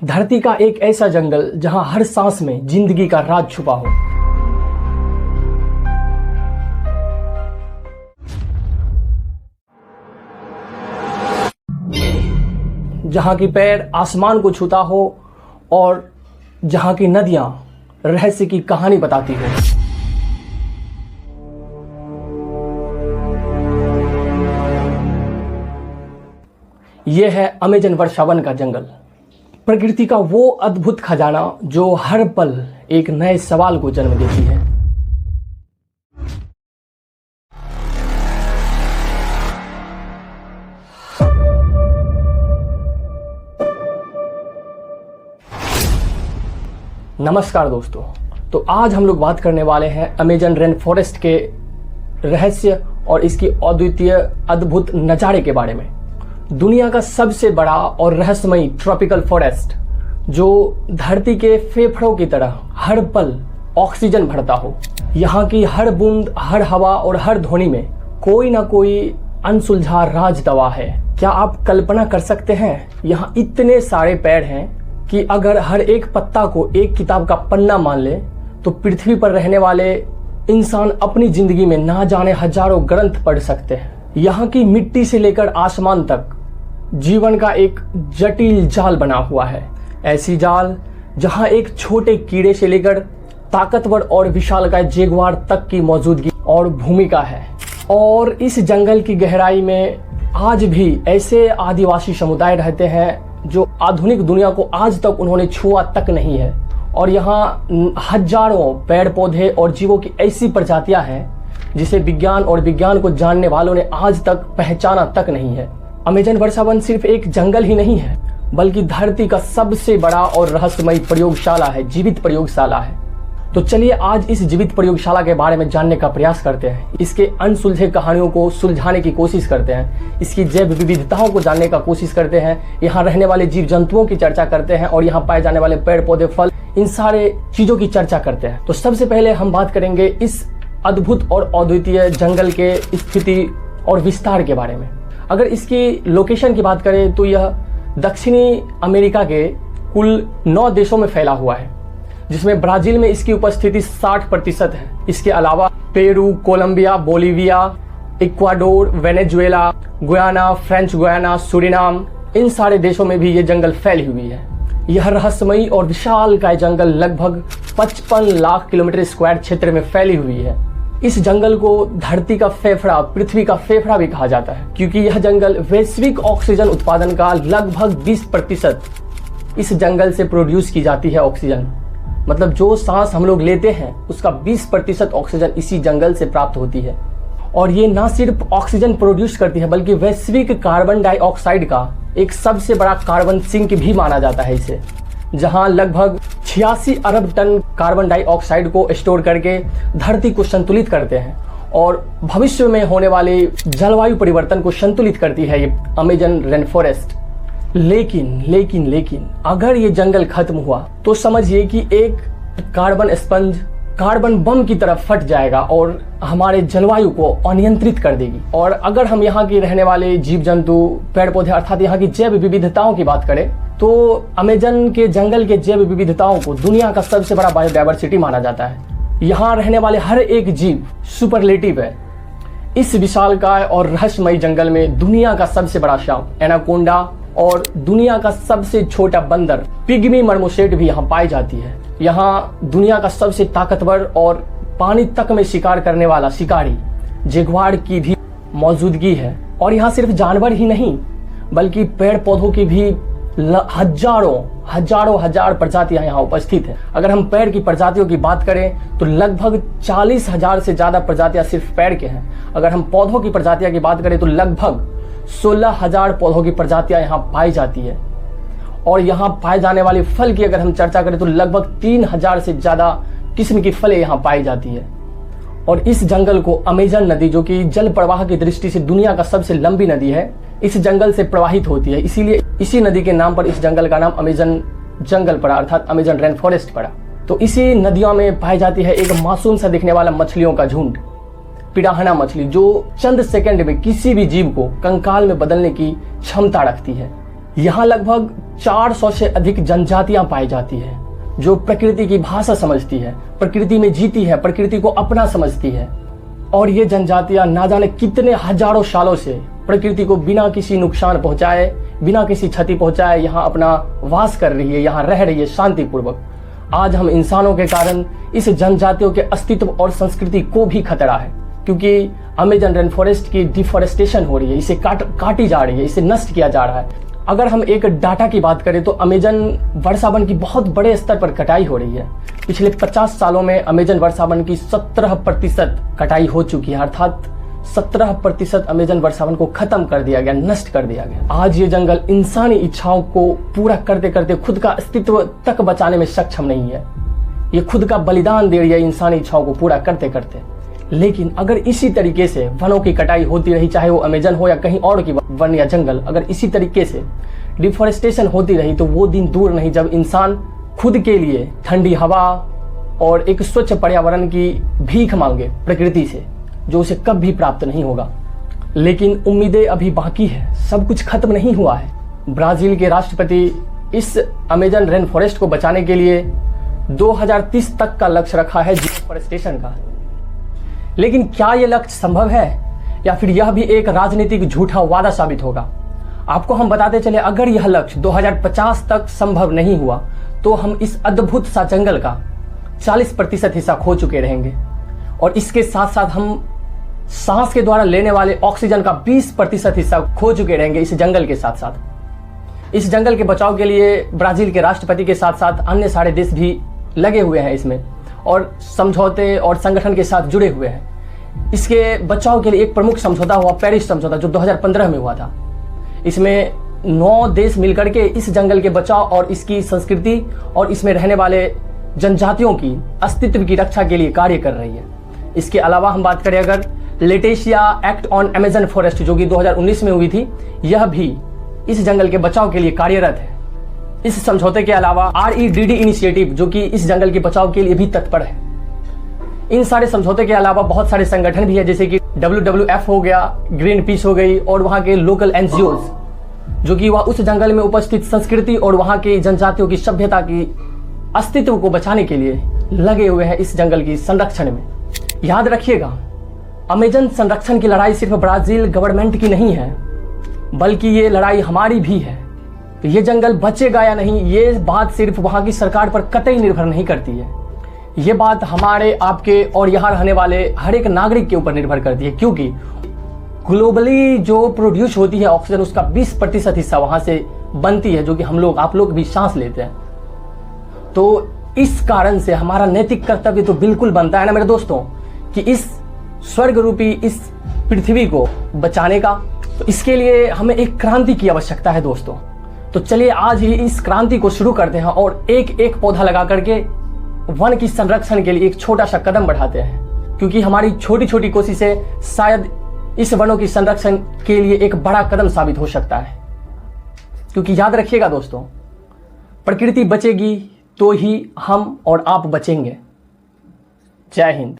धरती का एक ऐसा जंगल जहां हर सांस में जिंदगी का राज छुपा हो। जहां की पैर आसमान को छूता हो और जहां की नदियां रहस्य की कहानी बताती हो। यह है अमेजन वर्षावन का जंगल, प्रकृति का वो अद्भुत खजाना जो हर पल एक नए सवाल को जन्म देती है। नमस्कार दोस्तों, तो आज हम लोग बात करने वाले हैं अमेजन रेन फॉरेस्ट के रहस्य और इसकी अद्वितीय अद्भुत नज़ारे के बारे में। दुनिया का सबसे बड़ा और रहस्यमयी ट्रॉपिकल फॉरेस्ट जो धरती के फेफड़ों की तरह हर पल ऑक्सीजन भरता हो। यहाँ की हर बूंद, हर हवा और हर ध्वनि में कोई ना कोई अनसुलझा राज दवा है। क्या आप कल्पना कर सकते हैं, यहाँ इतने सारे पेड़ हैं कि अगर हर एक पत्ता को एक किताब का पन्ना मान ले तो पृथ्वी पर रहने वाले इंसान अपनी जिंदगी में ना जाने हजारों ग्रंथ पढ़ सकते हैं। यहाँ की मिट्टी से लेकर आसमान तक जीवन का एक जटिल जाल बना हुआ है। ऐसी जाल जहाँ एक छोटे कीड़े से लेकर ताकतवर और विशालकाय जैगुआर तक की मौजूदगी और भूमिका है। और इस जंगल की गहराई में आज भी ऐसे आदिवासी समुदाय रहते हैं जो आधुनिक दुनिया को आज तक उन्होंने छुआ तक नहीं है। और यहाँ हजारों पेड़ पौधे और जीवों की ऐसी प्रजातियां हैं जिसे विज्ञान और विज्ञान को जानने वालों ने आज तक पहचाना तक नहीं है। अमेजन वर्षावन सिर्फ एक जंगल ही नहीं है, बल्कि धरती का सबसे बड़ा और रहस्यमयी प्रयोगशाला है, जीवित प्रयोगशाला है। तो चलिए आज इस जीवित प्रयोगशाला के बारे में जानने का प्रयास करते हैं, इसके अनसुलझे कहानियों को सुलझाने की कोशिश करते हैं, इसकी जैव विविधताओं को जानने का कोशिश करते हैं, यहाँ रहने वाले जीव जंतुओं की चर्चा करते हैं और यहाँ पाए जाने वाले पेड़ पौधे, फल, इन सारे चीजों की चर्चा करते हैं। तो सबसे पहले हम बात करेंगे इस अद्भुत और अद्वितीय जंगल के स्थिति और विस्तार के बारे में। अगर इसकी लोकेशन की बात करें तो यह दक्षिणी अमेरिका के कुल 9 देशों में फैला हुआ है, जिसमें ब्राजील में इसकी उपस्थिति 60% है। इसके अलावा Peru, Colombia, Bolivia, Ecuador, Venezuela, Guyana, French Guiana, Suriname, इन सारे देशों में भी ये जंगल फैली हुई है। यह रहस्यमयी और विशालकाय जंगल लगभग 55 लाख किलोमीटर स्क्वायर क्षेत्र में फैली हुई है। इस जंगल को धरती का फेफड़ा, पृथ्वी का फेफड़ा भी कहा जाता है, क्योंकि यह जंगल वैश्विक ऑक्सीजन उत्पादन का लगभग 20% इस जंगल से प्रोड्यूस की जाती है। ऑक्सीजन मतलब जो सांस हम लोग लेते हैं उसका 20% ऑक्सीजन इसी जंगल से प्राप्त होती है। और ये ना सिर्फ ऑक्सीजन प्रोड्यूस करती है बल्कि वैश्विक कार्बन डाइऑक्साइड का एक सबसे बड़ा कार्बन सिंक भी माना जाता है इसे, जहां लगभग 86 अरब टन कार्बन डाइऑक्साइड को स्टोर करके धरती को संतुलित करते हैं और भविष्य में होने वाले जलवायु परिवर्तन को संतुलित करती है ये अमेजन रेन फॉरेस्ट। लेकिन अगर ये जंगल खत्म हुआ तो समझिए कि एक कार्बन स्पंज कार्बन बम की तरफ फट जाएगा और हमारे जलवायु को अनियंत्रित कर देगी। और अगर हम यहाँ के रहने वाले जीव जंतु, पेड़ पौधे अर्थात यहाँ की जैव विविधताओं की बात करें तो अमेजन के जंगल के जैव विविधताओं को दुनिया का सबसे बड़ा बायोडायवर्सिटी माना जाता है। यहाँ रहने वाले हर एक जीव सुपरलेटिव है। इस विशालकाय और रहस्यमयी जंगल में दुनिया का सबसे बड़ा सांप एनाकोंडा और दुनिया का सबसे छोटा बंदर पिग्मी मर्मोसेट भी यहाँ पाई जाती है। यहाँ दुनिया का सबसे ताकतवर और पानी तक में शिकार करने वाला शिकारी जैगुआर की भी मौजूदगी है। और यहाँ सिर्फ जानवर ही नहीं बल्कि पेड़ पौधों की भी हजार प्रजातियां यहाँ उपस्थित है। अगर हम पेड़ की प्रजातियों की बात करें तो लगभग 40,000 से ज्यादा प्रजातियां सिर्फ पेड़ के हैं। अगर हम पौधों की प्रजातियां की बात करें तो लगभग 16,000 पौधों की प्रजातियां यहाँ पाई जाती है। और यहाँ पाए जाने वाले फल की अगर हम चर्चा करें तो लगभग 3,000 से ज्यादा किस्म की फलें यहाँ पाई जाती है। और इस जंगल को अमेजन नदी, जो कि जल प्रवाह की दृष्टि से दुनिया का सबसे लंबी नदी है, इस जंगल से प्रवाहित होती है। इसीलिए इसी नदी के नाम पर इस जंगल का नाम अमेजन जंगल पड़ा, अर्थात अमेजन रेन फॉरेस्ट पड़ा। तो इसी नदियों में पाई जाती है एक मासूम सा दिखने वाला मछलियों का झुंड, पिराहना मछली, जो चंद सेकंड में किसी भी जीव को कंकाल में बदलने की क्षमता रखती है। यहाँ लगभग 400 से अधिक जनजातियां पाई जाती है जो प्रकृति की भाषा समझती है, प्रकृति में जीती है, प्रकृति को अपना समझती है। और ये जनजातियां ना जाने कितने हजारों सालों से प्रकृति को बिना किसी नुकसान पहुंचाए, बिना किसी क्षति पहुंचाए यहाँ अपना वास कर रही है, यहाँ रह रही है शांतिपूर्वक। आज हम इंसानों के कारण इस जनजातियों के अस्तित्व और संस्कृति को भी खतरा है, क्योंकि अमेजन रेन फॉरेस्ट की डिफॉरेस्टेशन हो रही है, इसे काटी जा रही है, इसे नष्ट किया जा रहा है। अगर हम एक डाटा की बात करें तो अमेजन वर्षावन की बहुत बड़े स्तर पर कटाई हो रही है। पिछले 50 सालों में अमेजन वर्षावन की 17% कटाई हो चुकी है, अर्थात 17% अमेजन वर्षावन को खत्म कर दिया गया, नष्ट कर दिया गया। आज ये जंगल इंसानी इच्छाओं को पूरा करते करते खुद का अस्तित्व तक बचाने में सक्षम नहीं है। ये खुद का बलिदान दे रही है इंसानी इच्छाओं को पूरा करते करते। लेकिन अगर इसी तरीके से वनों की कटाई होती रही, चाहे वो अमेजन हो या कहीं और की वन या जंगल, अगर इसी तरीके से डिफॉरेस्टेशन होती रही तो वो दिन दूर नहीं जब इंसान खुद के लिए ठंडी हवा और एक स्वच्छ पर्यावरण की भीख मांगे प्रकृति से, जो उसे कभी प्राप्त नहीं होगा। लेकिन उम्मीदें अभी बाकी है, सब कुछ खत्म नहीं हुआ है। ब्राजील के राष्ट्रपति इस अमेजन रेन फॉरेस्ट को बचाने के लिए 2030 तक का लक्ष्य रखा है डिफॉरेस्टेशन का। लेकिन क्या यह लक्ष्य संभव है या फिर यह भी एक राजनीतिक झूठा वादा साबित होगा? आपको हम बताते चले, अगर यह लक्ष्य 2050 तक संभव नहीं हुआ तो हम इस अद्भुत सा जंगल का 40% हिस्सा खो चुके रहेंगे, और इसके साथ साथ हम सांस के द्वारा लेने वाले ऑक्सीजन का 20% हिस्सा खो चुके रहेंगे इस जंगल के साथ साथ। इस जंगल के बचाव के लिए ब्राजील के राष्ट्रपति के साथ साथ अन्य सारे देश भी लगे हुए हैं इसमें, और समझौते और संगठन के साथ जुड़े हुए हैं। इसके बचाव के लिए एक प्रमुख समझौता हुआ, पेरिस समझौता, जो 2015 में हुआ था। इसमें 9 देश मिलकर के इस जंगल के बचाव और इसकी संस्कृति और इसमें रहने वाले जनजातियों की अस्तित्व की रक्षा के लिए कार्य कर रही है। इसके अलावा हम बात करें अगर लेटेशिया एक्ट ऑन अमेजन फॉरेस्ट, जो कि 2019 में हुई थी, यह भी इस जंगल के बचाव के लिए कार्यरत है। इस समझौते के अलावा REDD इनिशिएटिव, जो कि इस जंगल के बचाव के लिए भी तत्पर है। इन सारे समझौते के अलावा बहुत सारे संगठन भी है, जैसे कि WWF हो गया, ग्रीन पीस हो गई, और वहाँ के लोकल NGOs, जो कि वह उस जंगल में उपस्थित संस्कृति और वहाँ की जनजातियों की सभ्यता की अस्तित्व को बचाने के लिए लगे हुए हैं इस जंगल की संरक्षण में। याद रखिएगा, अमेजन संरक्षण की लड़ाई सिर्फ ब्राजील गवर्नमेंट की नहीं है, बल्कि ये लड़ाई हमारी भी है। तो ये जंगल बचेगा या नहीं, ये बात सिर्फ वहाँ की सरकार पर कतई निर्भर नहीं करती है। ये बात हमारे, आपके और यहाँ रहने वाले हर एक नागरिक के ऊपर निर्भर करती है, क्योंकि ग्लोबली जो प्रोड्यूस होती है ऑक्सीजन, उसका 20% हिस्सा वहाँ से बनती है, जो कि हम लोग, आप लोग भी सांस लेते हैं। तो इस कारण से हमारा नैतिक कर्तव्य तो बिल्कुल बनता है ना मेरे दोस्तों, कि इस स्वर्ग रूपी इस पृथ्वी को बचाने का। तो इसके लिए हमें एक क्रांति की आवश्यकता है दोस्तों। तो चलिए आज ही इस क्रांति को शुरू करते हैं और एक एक पौधा लगा करके वन की संरक्षण के लिए एक छोटा सा कदम बढ़ाते हैं, क्योंकि हमारी छोटी छोटी कोशिशें शायद इस वनों की संरक्षण के लिए एक बड़ा कदम साबित हो सकता है। क्योंकि याद रखिएगा दोस्तों, प्रकृति बचेगी तो ही हम और आप बचेंगे। जय हिंद।